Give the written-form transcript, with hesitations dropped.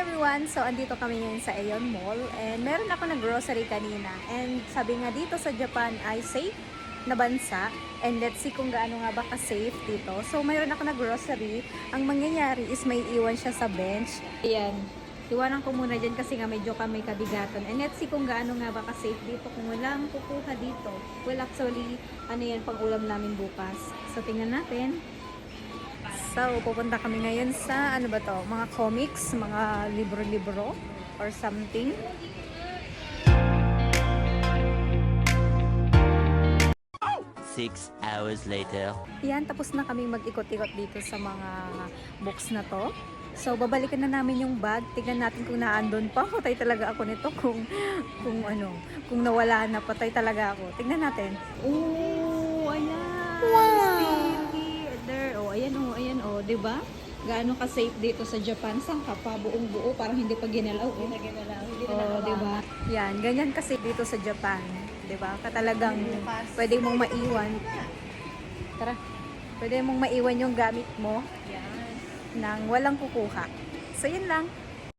everyone! So, andito kami ngayon sa Aeon Mall and meron ako na grocery kanina and sabi nga dito sa Japan ay safe na bansa and let's see kung gaano nga ba ka-safe dito. So, mayroon ako na grocery. Ang mangyayari is may iwan siya sa bench. Ayan. Iwanan ko muna dyan kasi nga medyo kami kabigatan. And let's see kung gaano nga ba ka-safe dito kung walang kukuha dito. Well, actually, ano yan, pang-ulam namin bukas. So, tingnan natin. So, pupunta kami ngayon sa, ano ba to, mga comics, mga libro-libro, or something. Six hours later. Yan, tapos na kami mag-ikot-ikot dito sa mga books na to. So, babalikan na namin yung bag. Tignan natin kung naandun pa. Patay talaga ako nito kung nawala na. Patay talaga ako. Tignan natin. Oh, ayan. Wow. There. Oh, ayan, oh. Diba? Gaano ka-safe dito sa Japan. Saan ka pa? Buong buo. Parang hindi pa ginalaw. Oh. Hindi na Oh, diba? Yan, ganyan kasi dito sa Japan. Diba? Katalagang pwede mong maiwan. Tara. Pwede mong maiwan yung gamit mo Yan. nang walang kukuha. So, yun lang.